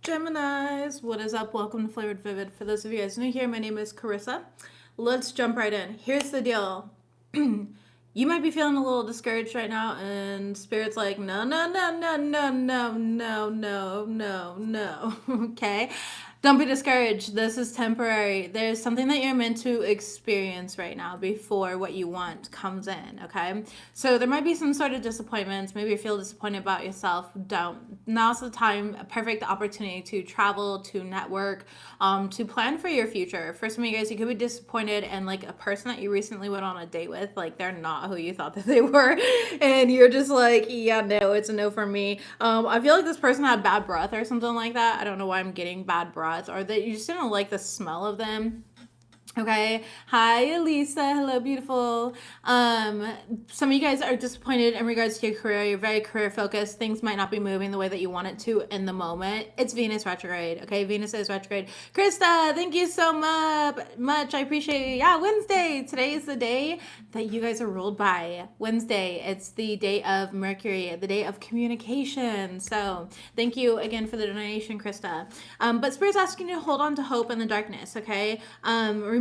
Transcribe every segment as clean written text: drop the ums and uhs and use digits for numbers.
Geminis, what is up? Welcome to Flavored Vivid. For those of you guys new here, my name is Carissa. Let's jump right in. Here's the deal. You might be feeling a little discouraged right now, and Spirit's like, no, no, no, no, no, no, no, no, no, no. Okay? Don't be discouraged. This is temporary. There's something that you're meant to experience right now before what you want comes in, okay? So there might be some sort of disappointments. Maybe you feel disappointed about yourself. Don't. Now's the time, a perfect opportunity to travel, to network, to plan for your future. For some of you guys, you could be disappointed and like a person that you recently went on a date with, like they're not who you thought that they were. And you're just like, yeah, no, it's a no for me. I feel like this person had bad breath or something like that. I don't know why I'm getting bad breath, or that you just didn't like the smell of them. Okay. Hi, Elisa. Hello, beautiful. Some of you guys are disappointed in regards to your career. You're very career focused. Things might not be moving the way that you want it to in the moment. It's Venus retrograde. Okay. Venus is retrograde. Krista, thank you so much. I appreciate you. Yeah. Wednesday. Today is the day that you guys are ruled by. Wednesday. It's the day of Mercury, the day of communication. So thank you again for the donation, Krista. But Spirit's asking you to hold on to hope in the darkness. Okay.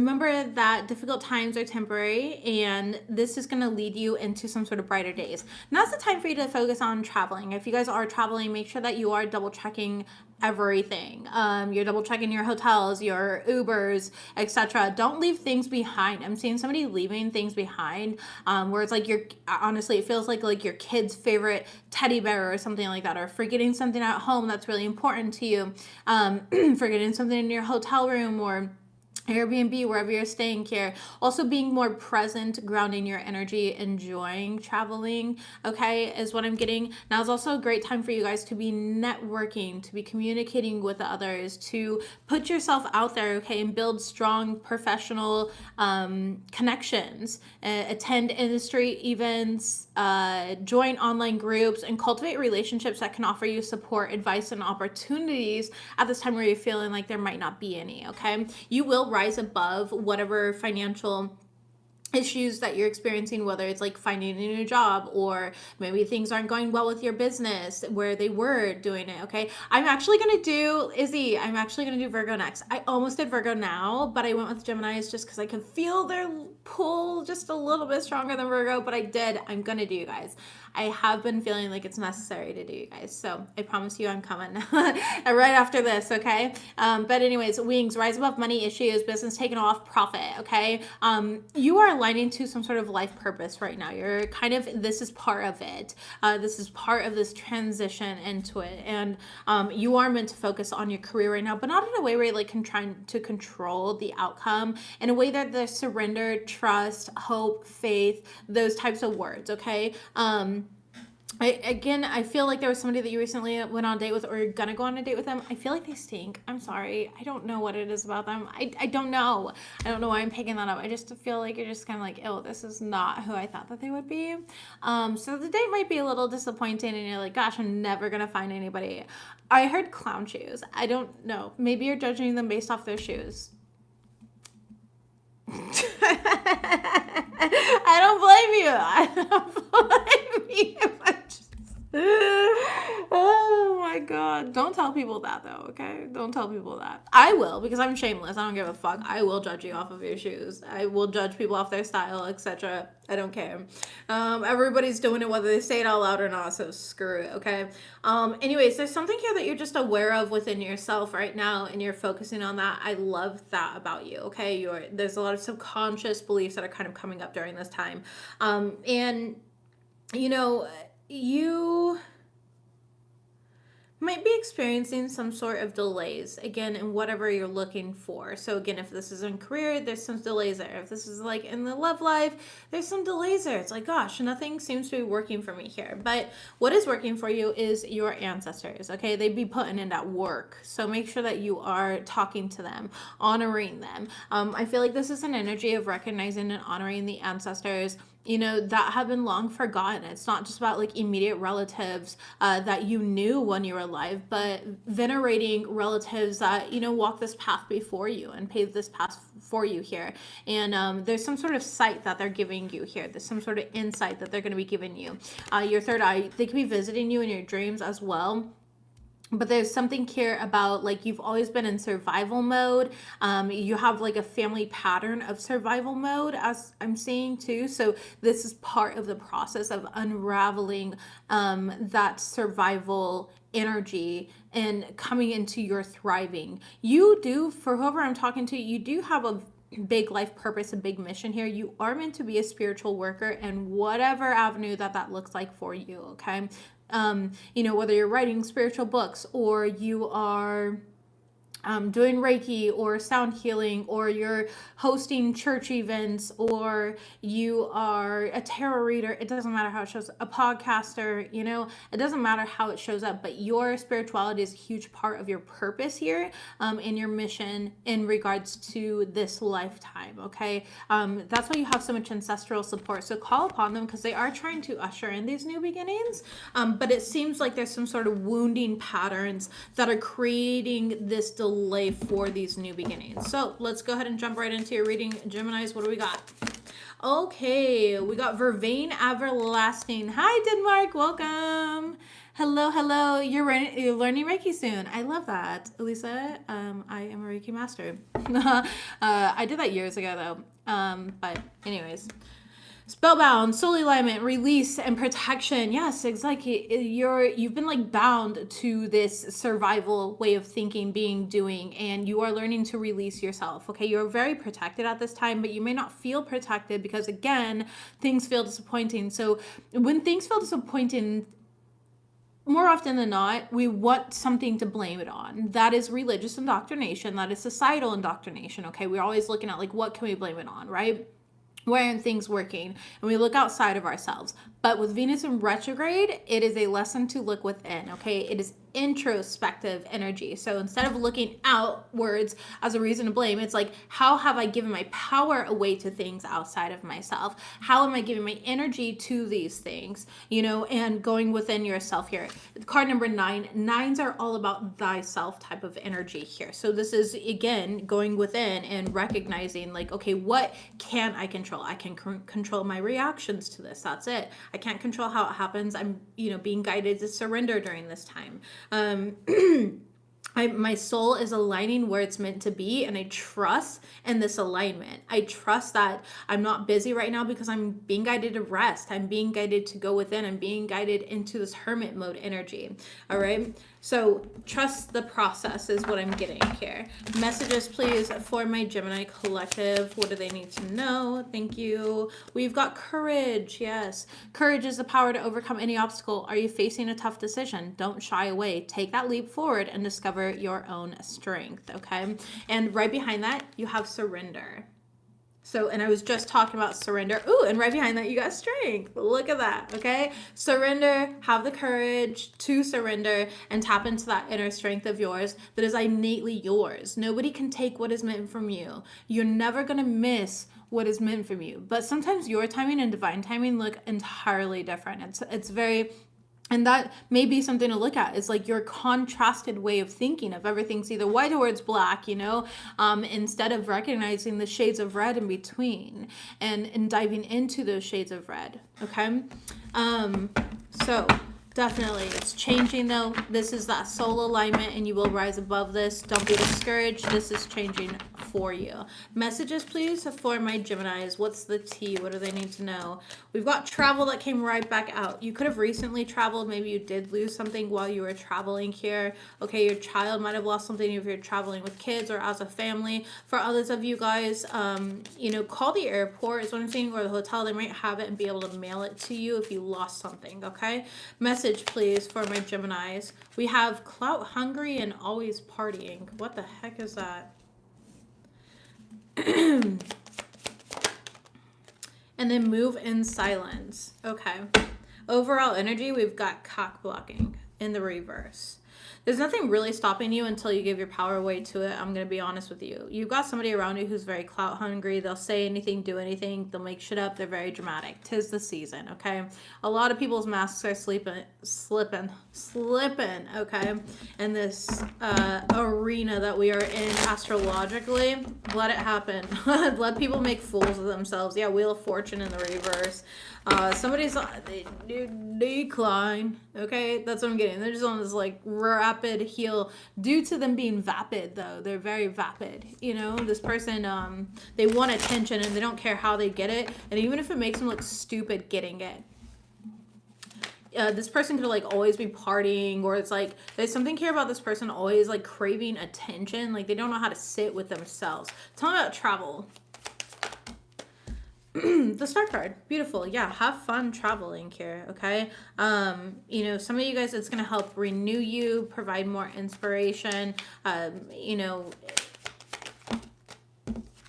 Remember that difficult times are temporary, and this is going to lead you into some sort of brighter days. Now's the time for you to focus on traveling. If you guys are traveling, make sure that you are double checking everything. You're double checking your hotels, your Ubers, etc. Don't leave things behind. I'm seeing somebody leaving things behind, where it's like honestly, it feels like your kid's favorite teddy bear or something like that, or forgetting something at home that's really important to you, forgetting something in your hotel room or Airbnb, wherever you're staying here. Also being more present, grounding your energy, enjoying traveling, okay, is what I'm getting. Now is also a great time for you guys to be networking, to be communicating with others, to put yourself out there, okay, and build strong professional connections, attend industry events, join online groups, and cultivate relationships that can offer you support, advice, and opportunities at this time where you're feeling like there might not be any, okay? You will rise above whatever financial issues that you're experiencing, whether it's like finding a new job or maybe things aren't going well with your business where they were doing it. Okay. I'm actually going to do Virgo next. I almost did Virgo now, but I went with Geminis just because I could feel their pull just a little bit stronger than Virgo, but I did. I'm going to do you guys. I have been feeling like it's necessary to do you guys. So I promise you I'm coming right after this. Okay. But anyways, wings, rise above money issues, business taken off, profit. Okay. You are aligning to some sort of life purpose right now. You're this is part of it. This is part of this transition into it. And you are meant to focus on your career right now, but not in a way where you're like trying to control the outcome, in a way that the surrender, trust, hope, faith, those types of words. Okay. I feel like there was somebody that you recently went on a date with, or you're gonna go on a date with them. I feel like they stink. I'm sorry. I don't know what it is about them. I don't know. I don't know why I'm picking that up. I just feel like you're just kind of like, oh, this is not who I thought that they would be. So the date might be a little disappointing, and you're like, gosh, I'm never gonna find anybody. I heard clown shoes. I don't know. Maybe you're judging them based off their shoes. I don't blame you. I don't blame you. Oh my god. Don't tell people that though, okay? Don't tell people that. I will, because I'm shameless. I don't give a fuck. I will judge you off of your shoes. I will judge people off their style, etc. I don't care. Everybody's doing it whether they say it out loud or not, so screw it, okay? Anyways, there's something here that you're just aware of within yourself right now, and you're focusing on that. I love that about you, okay? There's a lot of subconscious beliefs that are kind of coming up during this time. And you might be experiencing some sort of delays, again, in whatever you're looking for. So again, if this is in career, there's some delays there. If this is like in the love life, there's some delays there. It's like, gosh, nothing seems to be working for me here. But what is working for you is your ancestors, okay? They'd be putting in that work. So make sure that you are talking to them, honoring them. I feel like this is an energy of recognizing and honoring the ancestors, that have been long forgotten. It's not just about like immediate relatives that you knew when you were alive, but venerating relatives that, walk this path before you and pave this path for you here. And there's some sort of sight that they're giving you here. There's some sort of insight that they're going to be giving you. Your third eye, they could be visiting you in your dreams as well. but there's something here about like you've always been in survival mode. You have like a family pattern of survival mode, as I'm seeing too. So this is part of the process of unraveling that survival energy and coming into your thriving. You do, for whoever I'm talking to, you do have a big life purpose, a big mission here. You are meant to be a spiritual worker, and whatever avenue that looks like for you, okay? Whether you're writing spiritual books, or you are doing Reiki or sound healing, or you're hosting church events, or you are a tarot reader, it doesn't matter how it shows up, a podcaster, it doesn't matter how it shows up, but your spirituality is a huge part of your purpose here, in your mission in regards to this lifetime, okay? That's why you have so much ancestral support. So call upon them, because they are trying to usher in these new beginnings, but it seems like there's some sort of wounding patterns that are creating this delay for these new beginnings. So let's go ahead and jump right into your reading, Geminis. What do we got? Okay, we got Vervain Everlasting. Hi, Denmark. Welcome. Hello. You're learning Reiki soon. I love that, Elisa. I am a Reiki master. I did that years ago, though. But anyways. Spellbound, soul alignment, release, and protection. Yes, exactly. You've been like bound to this survival way of thinking, being, doing, and you are learning to release yourself. Okay, you're very protected at this time, but you may not feel protected because, again, things feel disappointing. So when things feel disappointing, more often than not, we want something to blame it on. That is religious indoctrination. That is societal indoctrination. Okay, we're always looking at like, what can we blame it on, right? Why aren't things working? And we look outside of ourselves. But with Venus in retrograde, it is a lesson to look within, okay? It is introspective energy. So instead of looking outwards as a reason to blame, it's like, how have I given my power away to things outside of myself? How am I giving my energy to these things? And going within yourself here. Card number 9. 9s are all about thyself type of energy here. So this is, again, going within and recognizing like, okay, what can I control? I can control my reactions to this. That's it. I can't control how it happens. I'm, being guided to surrender during this time. My soul is aligning where it's meant to be, and I trust in this alignment. I trust that I'm not busy right now because I'm being guided to rest. I'm being guided to go within. I'm being guided into this hermit mode energy. All right. So trust the process is what I'm getting here. Messages, please, for my Gemini collective. What do they need to know? Thank you. We've got courage. Yes. Courage is the power to overcome any obstacle. Are you facing a tough decision? Don't shy away. Take that leap forward and discover your own strength. Okay. And right behind that, you have surrender. So, and I was just talking about surrender. Ooh, and right behind that, you got strength. Look at that, okay? Surrender, have the courage to surrender and tap into that inner strength of yours that is innately yours. Nobody can take what is meant from you. You're never going to miss what is meant from you. But sometimes your timing and divine timing look entirely different. It's very... And that may be something to look at. It's like your contrasted way of thinking of everything's either white or it's black, instead of recognizing the shades of red in between and diving into those shades of red. Okay. So definitely it's changing though. This is that soul alignment and you will rise above this. Don't be discouraged. This is changing for you. Messages, please, for my Geminis. What's the tea? What do they need to know? We've got travel that came right back out. You could have recently traveled. Maybe you did lose something while you were traveling here. Okay, your child might have lost something if you're traveling with kids or as a family. For others of you guys, call the airport is what I'm saying, or the hotel. They might have it and be able to mail it to you if you lost something, okay? Message, please, for my Geminis. We have clout hungry and always partying. What the heck is that? And then move in silence. Okay. Overall energy, we've got cock blocking in the reverse. There's nothing really stopping you until you give your power away to it. I'm going to be honest with you. You've got somebody around you who's very clout hungry. They'll say anything, do anything. They'll make shit up. They're very dramatic. 'Tis the season, okay? A lot of people's masks are slipping, okay? In this arena that we are in astrologically. Let it happen. Let people make fools of themselves. Yeah, Wheel of Fortune in the reverse. Somebody's decline, okay? That's what I'm getting. They're just on this like rapid heal due to them being vapid, though. They're very vapid. You know, this person, they want attention and they don't care how they get it. And even if it makes them look stupid getting it. This person could like always be partying, or it's like there's something here about this person always like craving attention. Like they don't know how to sit with themselves. Tell me about travel. The star card, beautiful. Yeah, have fun traveling here. Okay, you know, some of you guys, it's gonna help renew you, provide more inspiration. You know,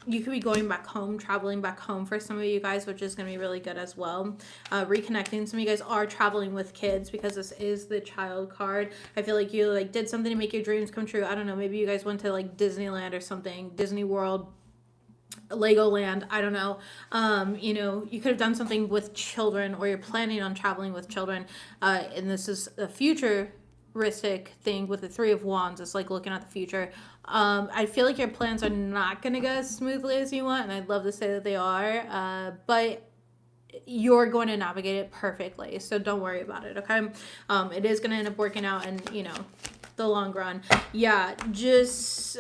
you could be going back home, traveling back home for some of you guys, which is going to be really good as well. Reconnecting. Some of you guys are traveling with kids because this is the child card. I feel like you like did something to make your dreams come true. I don't know. Maybe you guys went to like Disneyland or something, Disney World, Legoland. I don't know. You know, you could have done something with children, or you're planning on traveling with children. And this is a futuristic thing with the Three of Wands. It's like looking at the future. I feel like your plans are not going to go as smoothly as you want, and I'd love to say that they are, but you're going to navigate it perfectly, so don't worry about it, okay? It is going to end up working out in, you know, the long run. Yeah, just,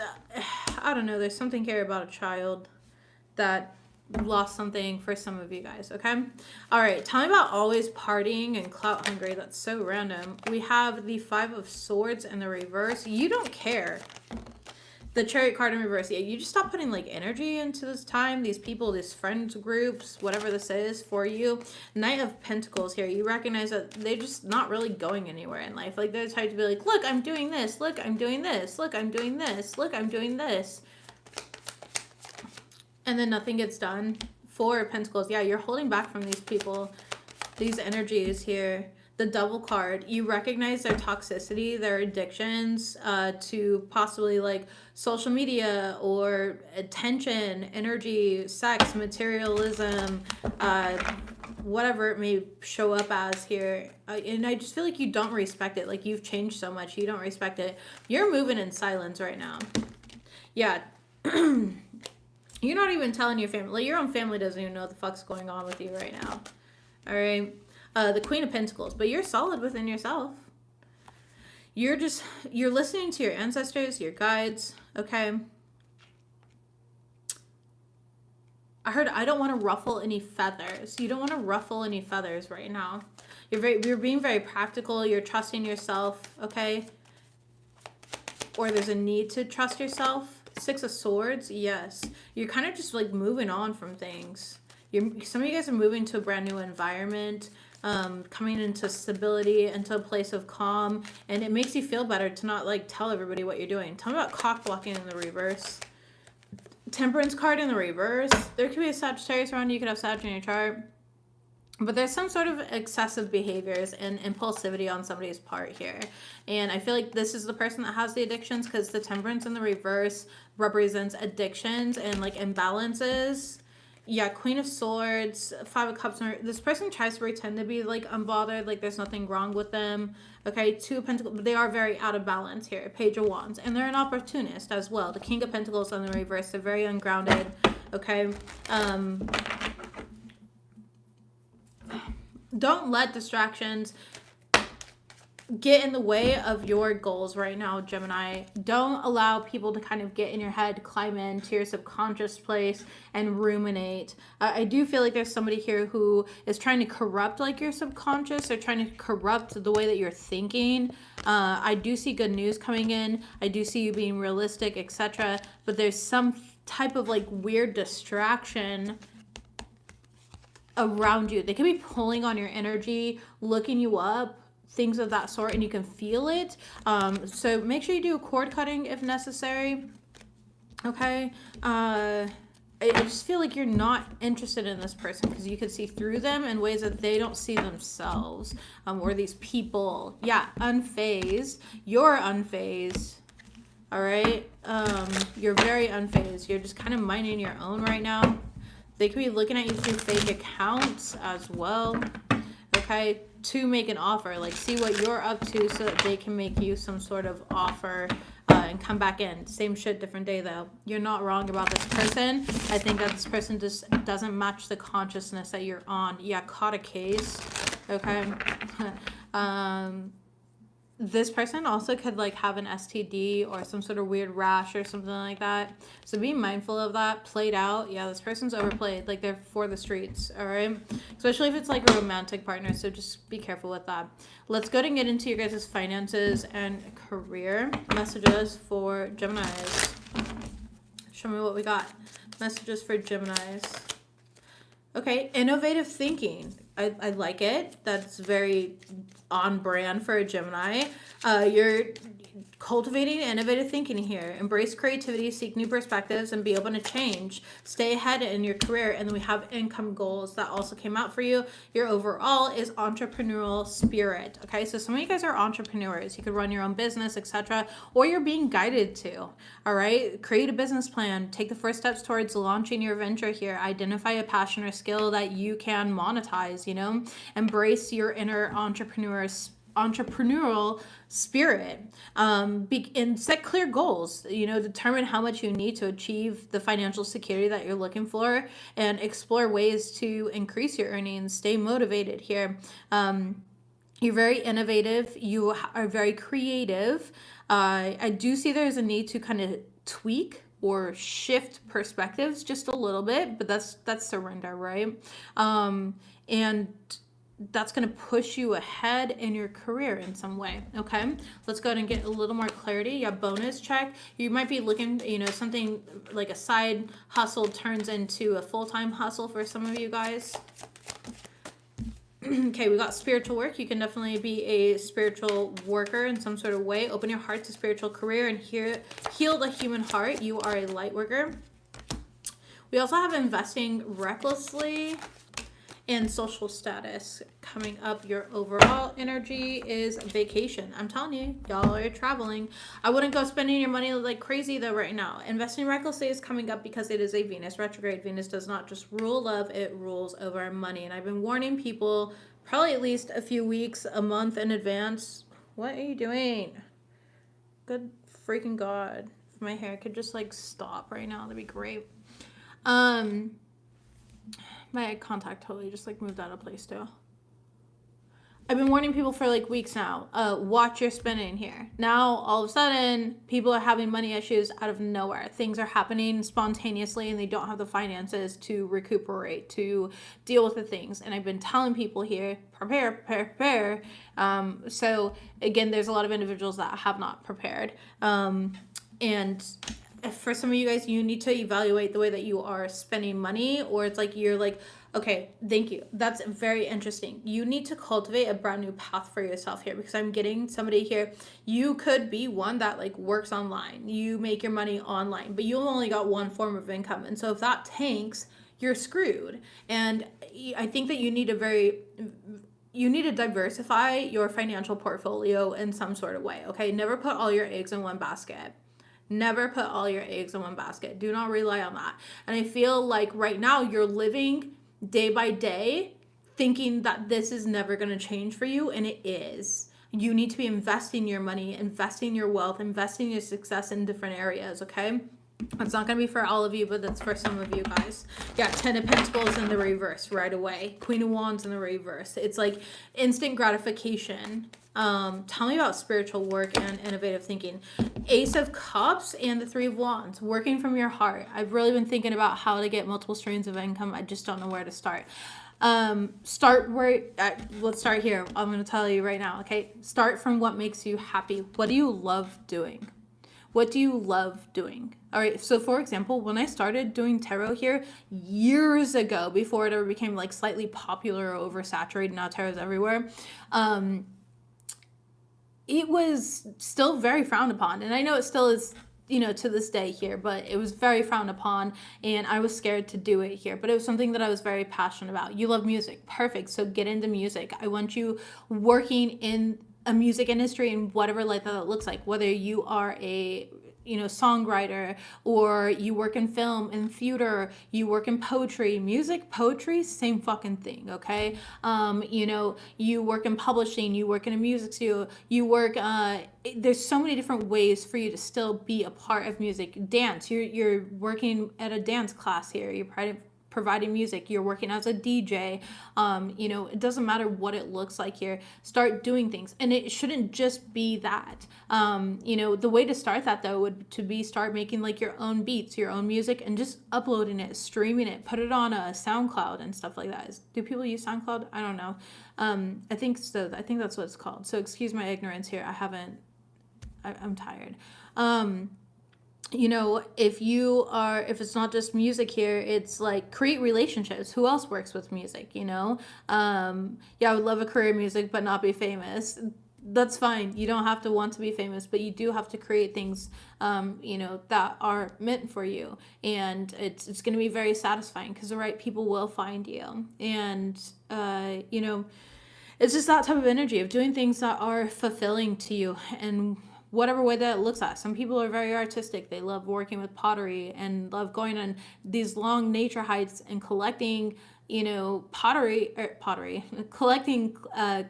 I don't know, there's something here about a child that lost something for some of you guys, okay? All right, tell me about always partying and clout hungry. That's so random. We have the Five of Swords in the reverse. You don't care. The Chariot card in reverse. Yeah, you just stop putting like energy into this time, these people, these friends groups, whatever this is for you. Knight of Pentacles here. You recognize that they're just not really going anywhere in life. Like they're trying to be like, look, I'm doing this. Look, I'm doing this. Look, I'm doing this. Look, I'm doing this. And then nothing gets done. Four of Pentacles. Yeah, you're holding back from these people, these energies here. The Double card, you recognize their toxicity, their addictions to possibly like social media or attention, energy, sex, materialism, whatever it may show up as here. And I just feel like you don't respect it. Like you've changed so much. You don't respect it. You're moving in silence right now. Yeah. You're not even telling your family. Like your own family doesn't even know what the fuck's going on with you right now. All right. The Queen of Pentacles, but you're solid within yourself. You're listening to your ancestors, your guides, okay? I heard I don't want to ruffle any feathers. You don't want to ruffle any feathers right now. You're being very practical. You're trusting yourself, okay? Or there's a need to trust yourself. Six of Swords, yes. You're kind of just like moving on from things. Some of you guys are moving to a brand new environment. Coming into stability, into a place of calm, and it makes you feel better to not like tell everybody what you're doing. Tell me about cock blocking in the reverse. Temperance card in the reverse. There could be a Sagittarius around you. You could have Sag in your chart, but there's some sort of excessive behaviors and impulsivity on somebody's part here. And I feel like this is the person that has the addictions, because the Temperance in the reverse represents addictions and like imbalances. Yeah, Queen of Swords, Five of Cups. This person tries to pretend to be like unbothered, like there's nothing wrong with them. Okay, Two of Pentacles, but they are very out of balance here. Page of Wands, and they're an opportunist as well. The King of Pentacles on the reverse, they're very ungrounded. Okay, don't let distractions get in the way of your goals right now, Gemini. Don't allow people to kind of get in your head, climb into your subconscious place and ruminate. I do feel like there's somebody here who is trying to corrupt like your subconscious. They're trying to corrupt the way that you're thinking. I do see good news coming in. I do see you being realistic, etc. But there's some type of like weird distraction around you. They could be pulling on your energy, looking you up, things of that sort, and you can feel it. So make sure you do a cord cutting if necessary. Okay. I just feel like you're not interested in this person because you can see through them in ways that they don't see themselves. Or these people. Yeah, unfazed. You're unfazed. All right. You're very unfazed. You're just kind of minding your own right now. They could be looking at you through fake accounts as well. Okay, to make an offer, like see what you're up to so that they can make you some sort of offer and come back in. Same shit, different day though. You're not wrong about this person. I think that this person just doesn't match the consciousness that you're on. Yeah, caught a case. Okay. this person also could like have an STD or some sort of weird rash or something like that. So be mindful of that. Played out. Yeah, this person's overplayed. Like they're for the streets. All right. Especially if it's like a romantic partner. So just be careful with that. Let's go ahead and get into your guys' finances and career messages for Geminis. Show me what we got. Messages for Geminis. Okay, innovative thinking. I like it. That's very on brand for a Gemini. You're cultivating innovative thinking here. Embrace creativity, seek new perspectives, and be open to change. Stay ahead in your career. And then we have income goals that also came out for you. Your overall is entrepreneurial spirit. Okay, so some of you guys are entrepreneurs. You could run your own business, etc., or you're being guided to. All right, create a business plan. Take the first steps towards launching your venture here. Identify a passion or skill that you can monetize, you know. Embrace your inner entrepreneurial spirit, and set clear goals, you know, determine how much you need to achieve the financial security that you're looking for, and explore ways to increase your earnings. Stay motivated here. You're very innovative. You are very creative. I do see there's a need to kind of tweak or shift perspectives just a little bit, but that's surrender, right? And that's going to push you ahead in your career in some way. Okay, let's go ahead and get a little more clarity. Yeah, bonus check. You might be looking, you know, something like a side hustle turns into a full-time hustle for some of you guys. Okay, we got spiritual work. You can definitely be a spiritual worker in some sort of way. Open your heart to spiritual career and heal the human heart. You are a light worker. We also have investing recklessly and social status coming up. Your overall energy is vacation. I'm telling you, y'all are traveling. I wouldn't go spending your money like crazy though right now. Investing recklessly is coming up because it is a Venus retrograde. Venus does not just rule love, it rules over money. And I've been warning people probably at least a few weeks, a month in advance. What are you doing? Good freaking God. If my hair could just like stop right now, that'd be great. My eye contact totally just like moved out of place too. I've been warning people for like weeks now. Watch your spending here. Now, all of a sudden, people are having money issues out of nowhere. Things are happening spontaneously and they don't have the finances to recuperate, to deal with the things. And I've been telling people here, prepare. So again, there's a lot of individuals that have not prepared. And for some of you guys, you need to evaluate the way that you are spending money, or it's like you're like, okay, thank you. That's very interesting. You need to cultivate a brand new path for yourself here, because I'm getting somebody here. You could be one that like works online. You make your money online, but you only got one form of income. And so if that tanks, you're screwed. And I think that you need to diversify your financial portfolio in some sort of way. Okay. Never put all your eggs in one basket. Never put all your eggs in one basket. Do not rely on that. And I feel like right now you're living day by day thinking that this is never going to change for you, and it is. You need to be investing your money, investing your wealth, investing your success in different areas, okay? It's not going to be for all of you, but that's for some of you guys. Yeah, 10 of Pentacles in the reverse right away. Queen of Wands in the reverse. It's like instant gratification. Tell me about spiritual work and innovative thinking. Ace of Cups and the Three of Wands. Working from your heart. I've really been thinking about how to get multiple streams of income. I just don't know where to start. Let's start here. I'm going to tell you right now, okay? Start from what makes you happy. What do you love doing? What do you love doing? All right, so for example, when I started doing tarot here years ago, before it ever became like slightly popular or oversaturated, now tarot's everywhere, it was still very frowned upon. And I know it still is, you know, to this day here, but it was very frowned upon and I was scared to do it here. But it was something that I was very passionate about. You love music. Perfect. So get into music. I want you working in a music industry and whatever like that looks like, whether you are a songwriter, or you work in film and theater, you work in poetry, music, poetry, same fucking thing, okay? You work in publishing, you work in a music studio, you work, there's so many different ways for you to still be a part of music. Dance, you're working at a dance class here, you're providing music, you're working as a DJ, it doesn't matter what it looks like here. Start doing things. And it shouldn't just be that. The way to start that though would to be start making like your own beats, your own music, and just uploading it, streaming it, put it on a SoundCloud and stuff like that. Do people use SoundCloud? I don't know. I think so. I think that's what it's called. So excuse my ignorance here. I'm tired. If it's not just music here, it's like create relationships. Who else works with music? I would love a career in music, but not be famous. That's fine. You don't have to want to be famous, but you do have to create things, that are meant for you. And it's going to be very satisfying because the right people will find you. And, it's just that type of energy of doing things that are fulfilling to you and whatever way that it looks at. Some people are very artistic. They love working with pottery and love going on these long nature hikes and collecting, pottery, collecting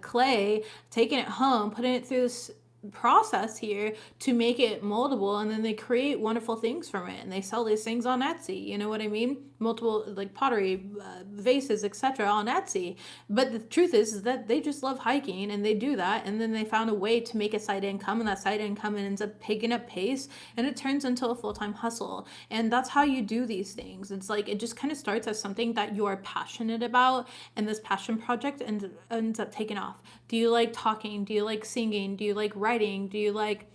clay, taking it home, putting it through this process here to make it moldable, and then they create wonderful things from it, and they sell these things on Etsy. You know what I mean? Multiple like pottery vases, etc. on Etsy. But the truth is that they just love hiking, and they do that, and then they found a way to make a side income, and that side income ends up picking up pace, and it turns into a full-time hustle. And that's how you do these things. It's like it just kind of starts as something that you are passionate about, and this passion project ends up taking off. Do you like talking? Do you like singing? Do you like writing? Do you like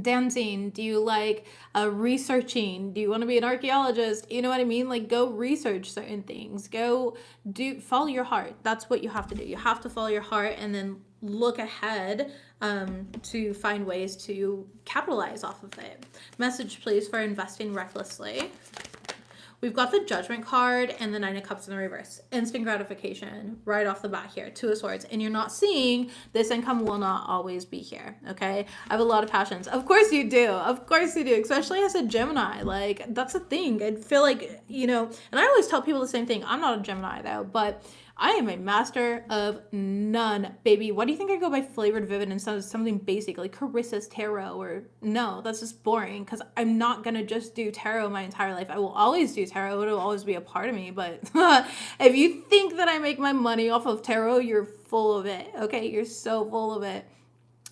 dancing? Do you like researching? Do you want to be an archaeologist? You know what I mean? Like, go research certain things. Follow your heart. That's what you have to do. You have to follow your heart and then look ahead to find ways to capitalize off of it. Message, please, for investing recklessly. We've got the Judgment card and the Nine of Cups in the reverse. Instant gratification right off the bat here. Two of Swords. And you're not seeing this income will not always be here, okay? I have a lot of passions. Of course you do. Of course you do. Especially as a Gemini. Like, that's a thing. I feel like, and I always tell people the same thing. I'm not a Gemini, though, but I am a master of none, baby. Why do you think I go by FlavoredVivid instead of something basic like Carissa's Tarot? Or no, that's just boring because I'm not going to just do tarot my entire life. I will always do tarot. It'll always be a part of me. But if you think that I make my money off of tarot, you're full of it. Okay, you're so full of it.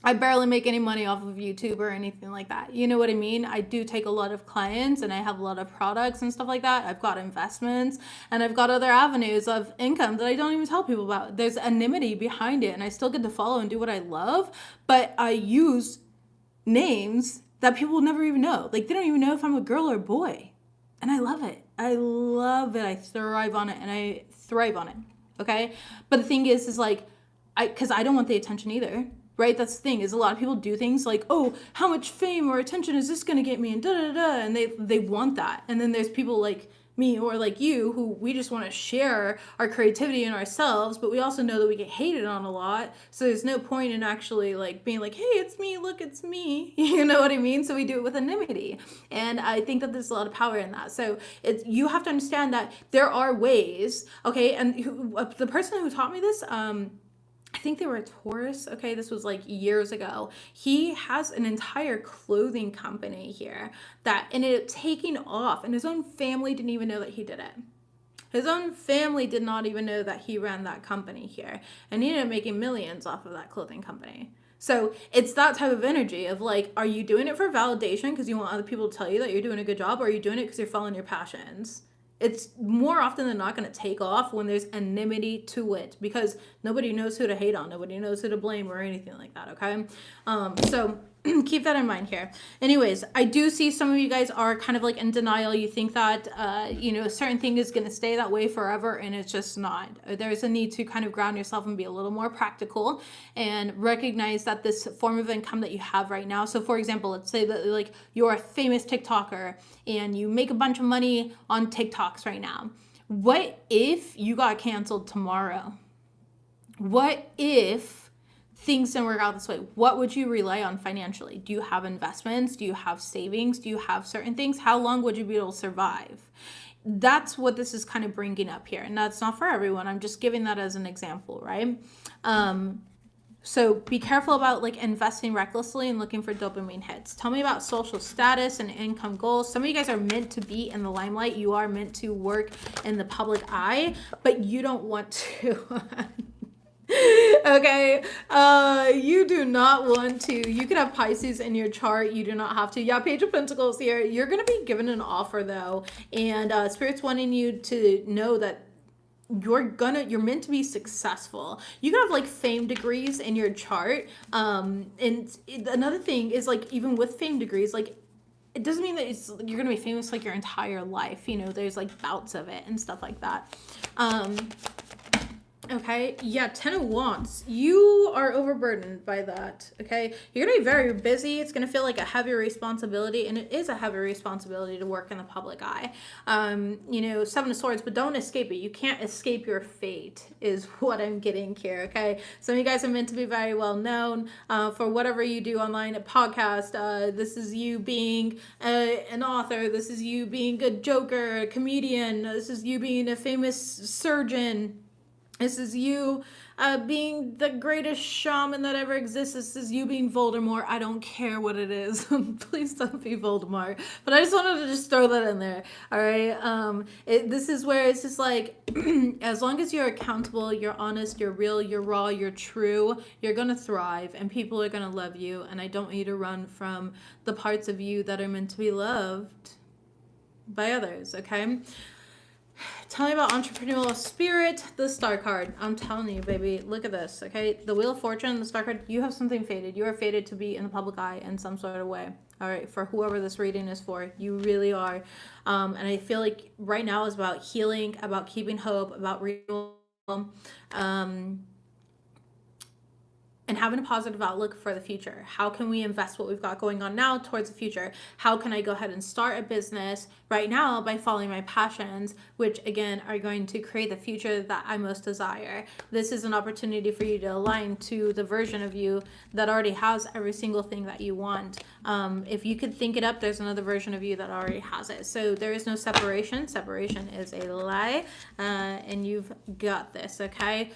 I barely make any money off of YouTube or anything like that. You know what I mean? I do take a lot of clients and I have a lot of products and stuff like that. I've got investments and I've got other avenues of income that I don't even tell people about. There's anonymity behind it and I still get to follow and do what I love, but I use names that people will never even know. Like, they don't even know if I'm a girl or a boy. And I love it. I love it. I thrive on it. Okay? But the thing is like, because I don't want the attention either. Right? That's the thing, is a lot of people do things like, oh, how much fame or attention is this going to get me? And da-da-da. And they want that. And then there's people like me or like you who we just want to share our creativity and ourselves, but we also know that we get hated on a lot. So there's no point in actually like being like, hey, it's me. Look, it's me. You know what I mean? So we do it with anonymity. And I think that there's a lot of power in that. So you have to understand that there are ways. Okay. And the person who taught me this, I think they were a Taurus. Okay, this was like years ago. He has an entire clothing company here that ended up taking off, and his own family didn't even know that he did it. His own family did not even know that he ran that company here, and he ended up making millions off of that clothing company. So it's that type of energy of like, are you doing it for validation because you want other people to tell you that you're doing a good job, or are you doing it because you're following your passions? It's more often than not going to take off when there's anonymity to it, because nobody knows who to hate on. Nobody knows who to blame or anything like that, okay? So keep that in mind here. Anyways, I do see some of you guys are kind of like in denial. You think that, a certain thing is going to stay that way forever, and it's just not. There's a need to kind of ground yourself and be a little more practical and recognize that this form of income that you have right now. So for example, let's say that like you're a famous TikToker and you make a bunch of money on TikToks right now. What if you got canceled tomorrow? What if things didn't work out this way? What would you rely on financially? Do you have investments? Do you have savings? Do you have certain things? How long would you be able to survive? That's what this is kind of bringing up here. And that's not for everyone. I'm just giving that as an example, right? So be careful about like investing recklessly and looking for dopamine hits. Tell me about social status and income goals. Some of you guys are meant to be in the limelight. You are meant to work in the public eye, but you don't want to. Okay, you do not want to. You could have Pisces in your chart. You do not have to. Yeah, Page of Pentacles here. You're gonna be given an offer though, and Spirit's wanting you to know that you're meant to be successful. You can have like fame degrees in your chart, and another thing is like even with fame degrees, like it doesn't mean that you're gonna be famous like your entire life. You know, there's like bouts of it and stuff like that. Okay, yeah, 10 of Wands. You are overburdened by that, okay? You're going to be very busy. It's going to feel like a heavy responsibility, and it is a heavy responsibility to work in the public eye. You know, 7 of Swords, but don't escape it. You can't escape your fate is what I'm getting here, okay? Some of you guys are meant to be very well known for whatever you do online, a podcast. This is you being an author. This is you being a joker, a comedian. This is you being a famous surgeon. This is you being the greatest shaman that ever exists. This is you being Voldemort. I don't care what it is. Please don't be Voldemort. But I just wanted to just throw that in there. All right. This is where it's just like, as long as you're accountable, you're honest, you're real, you're raw, you're true, you're going to thrive and people are going to love you. And I don't want you to run from the parts of you that are meant to be loved by others. Okay. Tell me about entrepreneurial spirit, the star card. I'm telling you, baby, look at this, okay? The Wheel of Fortune, the star card, you have something fated. You are fated to be in the public eye in some sort of way. All right, for whoever this reading is for, you really are. And I feel like right now is about healing, about keeping hope, about renewal, and having a positive outlook for the future. How can we invest what we've got going on now towards the future? How can I go ahead and start a business right now by following my passions, which again are going to create the future that I most desire? This is an opportunity for you to align to the version of you that already has every single thing that you want. If you could think it up, there's another version of you that already has it. So there is no separation. Separation is a lie, and you've got this, okay?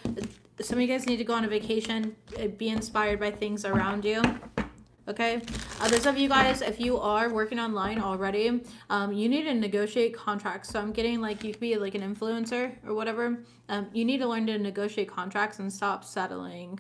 Some of you guys need to go on a vacation, be inspired by things around you. Okay. Others of you guys, if you are working online already, you need to negotiate contracts. So I'm getting like you could be like an influencer or whatever. You need to learn to negotiate contracts and stop settling.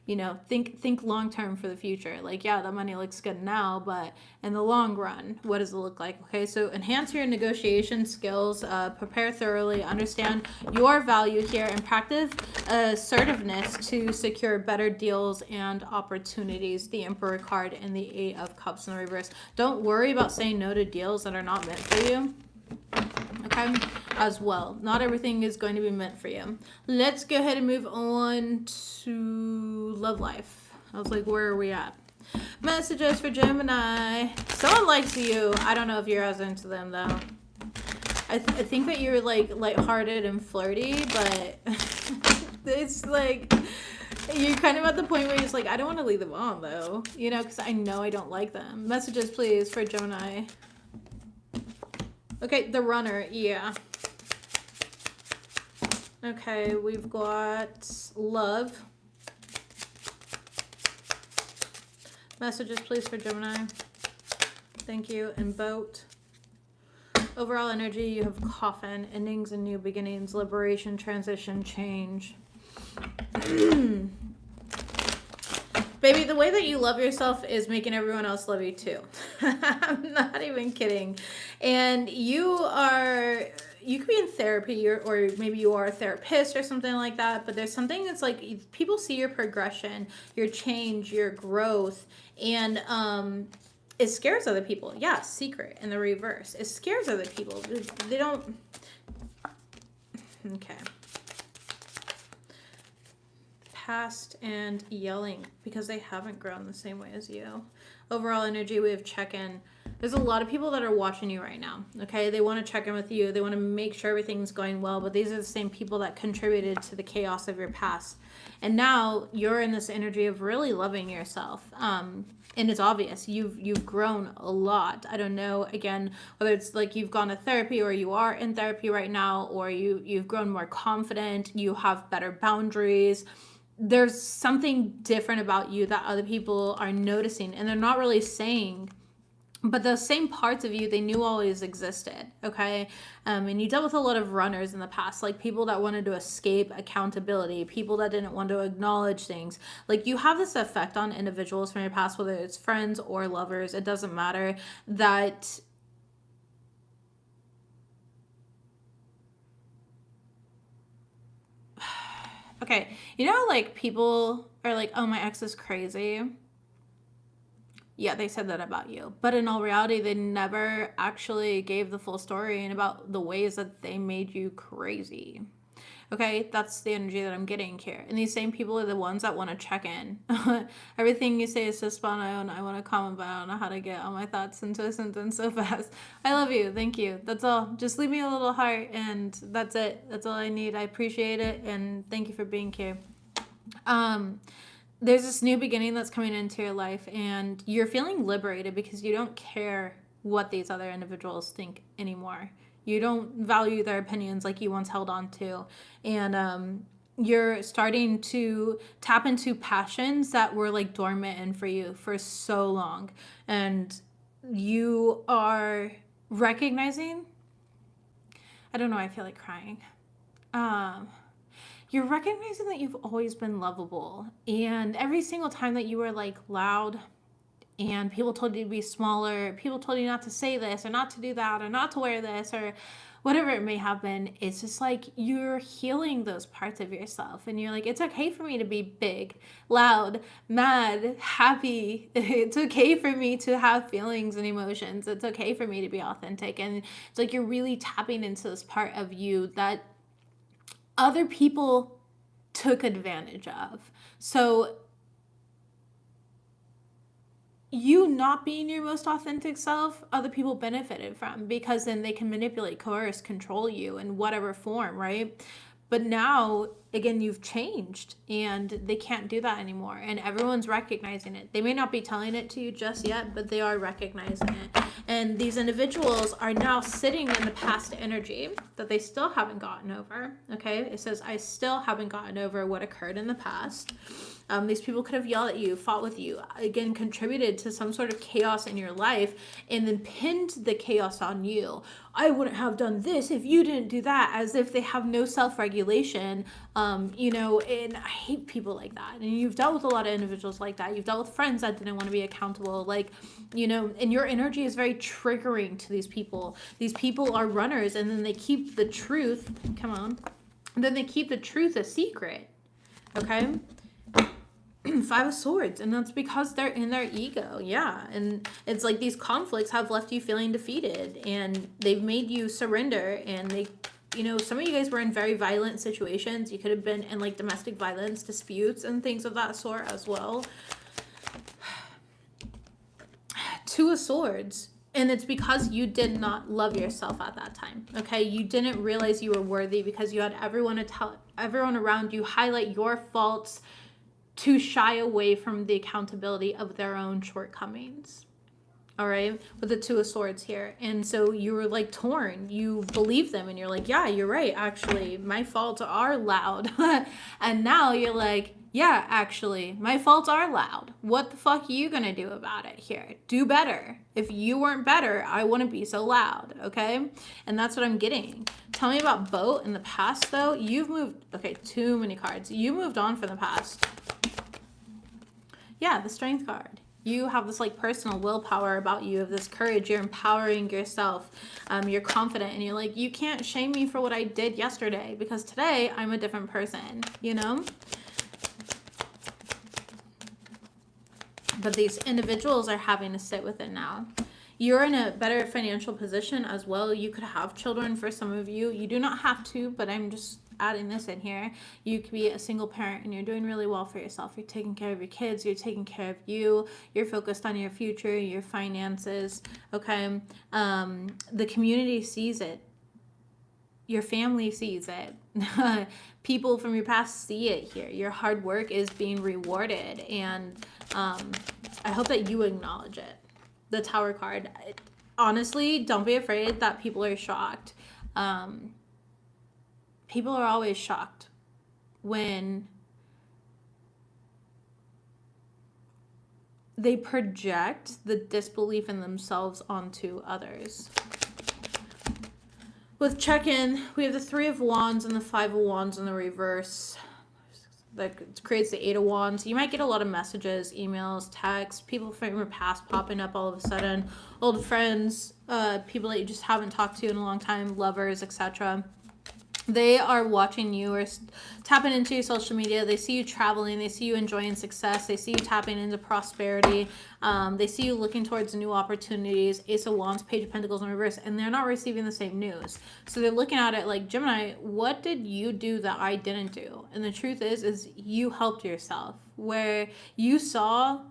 You know, think long term for the future. Like, yeah, that money looks good now, but in the long run, what does it look like? Okay, so enhance your negotiation skills, prepare thoroughly, understand your value here, and practice assertiveness to secure better deals and opportunities. The Emperor card and the Eight of Cups in the reverse. Don't worry about saying no to deals that are not meant for you. Okay, as well. Not everything is going to be meant for you. Let's go ahead and move on to love life. I was like, where are we at? Messages for Gemini. Someone likes you. I don't know if you're as into them though. I think that you're like lighthearted and flirty, but it's like you're kind of at the point where you're just like, I don't want to leave them on though, you know, because I know I don't like them. Messages, please, for Gemini. Okay, the runner, yeah. Okay, we've got love. Messages, please, for Gemini. Thank you. And boat. Overall energy, you have coffin, endings and new beginnings, liberation, transition, change. Baby, the way that you love yourself is making everyone else love you too. I'm not even kidding. And you could be in therapy or maybe you are a therapist or something like that, but there's something that's like people see your progression, your change, your growth, and it scares other people. Yeah, secret in the reverse. It scares other people. They don't. Okay. Past and yelling because they haven't grown the same way as you. Overall energy, we have check-in. There's a lot of people that are watching you right now, okay? They want to check in with you. They want to make sure everything's going well, but these are the same people that contributed to the chaos of your past. And now you're in this energy of really loving yourself. And it's obvious. You've grown a lot. I don't know, again, whether it's like you've gone to therapy or you are in therapy right now, or you've grown more confident, you have better boundaries. there's something different about you that other people are noticing, and they're not really saying, but those same parts of you they knew always existed. Okay. And you dealt with a lot of runners in the past, like people that wanted to escape accountability, people that didn't want to acknowledge things. Like, you have this effect on individuals from your past, whether it's friends or lovers, it doesn't matter, that okay, you know, like people are like, oh, my ex is crazy. Yeah, they said that about you. But in all reality, they never actually gave the full story and about the ways that they made you crazy. Okay, that's the energy that I'm getting here. And these same people are the ones that want to check in. Everything you say is so spot on. I want to comment, but I don't know how to get all my thoughts into a sentence so fast. I love you. Thank you. That's all. Just leave me a little heart, and that's it. That's all I need. I appreciate it, and thank you for being here. Um, there's this new beginning that's coming into your life, and you're feeling liberated because you don't care what these other individuals think anymore. You don't value their opinions like you once held on to. And you're starting to tap into passions that were like dormant in for you for so long. And you are recognizing, I don't know, I feel like crying. Um, you're recognizing that you've always been lovable. And every single time that you were like loud and people told you to be smaller, people told you not to say this or not to do that or not to wear this or whatever it may have been, it's just like you're healing those parts of yourself. And you're like, it's okay for me to be big, loud, mad, happy. It's okay for me to have feelings and emotions. It's okay for me to be authentic. And it's like you're really tapping into this part of you that other people took advantage of. So you not being your most authentic self, other people benefited from, because then they can manipulate, coerce, control you in whatever form, right? But now, again, you've changed and they can't do that anymore. And everyone's recognizing it. They may not be telling it to you just yet, but they are recognizing it. And these individuals are now sitting in the past energy that they still haven't gotten over. Okay. It says, I still haven't gotten over what occurred in the past. These people could have yelled at you, fought with you, again, contributed to some sort of chaos in your life, and then pinned the chaos on you. I wouldn't have done this if you didn't do that, as if they have no self-regulation, and I hate people like that. And you've dealt with a lot of individuals like that. You've dealt with friends that didn't want to be accountable, and your energy is very triggering to these people. These people are runners, and then they keep the truth, then they keep the truth a secret, okay? Five of Swords, and that's because they're in their ego. Yeah. And it's like these conflicts have left you feeling defeated, and they've made you surrender. And they, some of you guys were in very violent situations. You could have been in like domestic violence disputes and things of that sort as well. Two of Swords. And it's because you did not love yourself at that time. Okay. You didn't realize you were worthy because you had everyone around you highlight your faults to shy away from the accountability of their own shortcomings. All right, with the Two of Swords here. And so you were like torn. You believe them and you're like, yeah, you're right. Actually, my faults are loud. And now you're like, yeah, actually, my faults are loud. What the fuck are you going to do about it here? Do better. If you weren't better, I wouldn't be so loud. Okay. And that's what I'm getting. Tell me about Boat in the past, though. You've moved. Okay, too many cards. You moved on from the past. Yeah, the Strength card. You have this like personal willpower about you, of this courage. You're empowering yourself. You're confident, and you're like, you can't shame me for what I did yesterday, because today I'm a different person, But these individuals are having to sit with it now. You're in a better financial position as well. You could have children for some of you. You do not have to, but I'm just adding this in here. You could be a single parent and you're doing really well for yourself. You're taking care of your kids. You're taking care of you. You're focused on your future, your finances. Okay. The community sees it. Your family sees it. People from your past see it here. Your hard work is being rewarded. And I hope that you acknowledge it. The Tower card. Honestly, don't be afraid that people are shocked. People are always shocked when they project the disbelief in themselves onto others. With check-in, we have the Three of Wands and the Five of Wands in the reverse. That creates the Eight of Wands. You might get a lot of messages, emails, texts, people from your past popping up all of a sudden, old friends, people that you just haven't talked to in a long time, lovers, etc. They are watching you or tapping into your social media. They see you traveling. They see you enjoying success. They see you tapping into prosperity. They see you looking towards new opportunities. Ace of Wands, Page of Pentacles in reverse, and they're not receiving the same news. So they're looking at it like, Gemini, what did you do that I didn't do? And the truth is you helped yourself, where you saw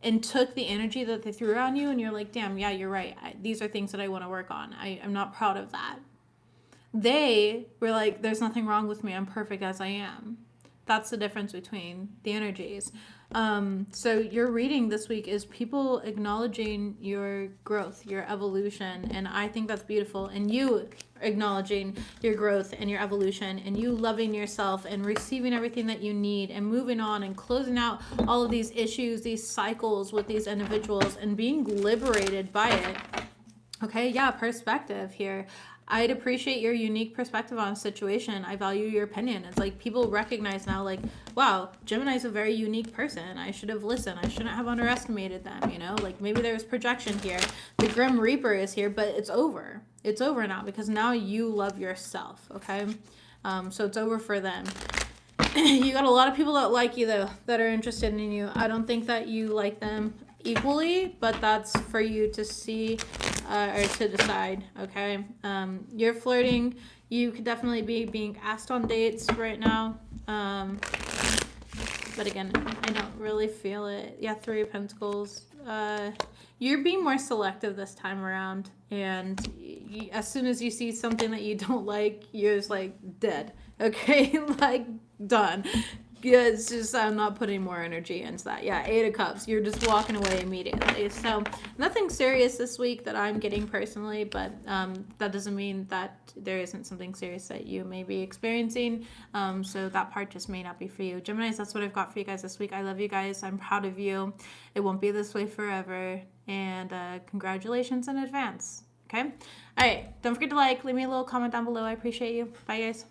and took the energy that they threw on you, and you're like, damn, yeah, you're right. These are things that I want to work on. I'm not proud of that. They were like, there's nothing wrong with me. I'm perfect as I am. That's the difference between the energies. So your reading this week is people acknowledging your growth, your evolution. And I think that's beautiful. And you acknowledging your growth and your evolution, and you loving yourself and receiving everything that you need and moving on and closing out all of these issues, these cycles with these individuals, and being liberated by it. Okay, yeah, perspective here. I'd appreciate your unique perspective on a situation. I value your opinion. It's like people recognize now, like, wow, Gemini's a very unique person. I should have listened. I shouldn't have underestimated them, you know? Like, maybe there's projection here. The Grim Reaper is here, but it's over. It's over now because now you love yourself, okay? So it's over for them. You got a lot of people that like you, though, that are interested in you. I don't think that you like them equally, but that's for you to see or to decide, okay? You're flirting. You could definitely be being asked on dates right now. But again, I don't really feel it. Yeah, Three of Pentacles. You're being more selective this time around. And as soon as you see something that you don't like, you're just like dead. Okay? Like done. Yeah, it's just I'm not putting more energy into that. Yeah, Eight of Cups. You're just walking away immediately. So nothing serious this week that I'm getting personally, but that doesn't mean that there isn't something serious that you may be experiencing. So that part just may not be for you. Geminis, that's what I've got for you guys this week. I love you guys. I'm proud of you. It won't be this way forever. And congratulations in advance. Okay? All right. Don't forget to leave me a little comment down below. I appreciate you. Bye, guys.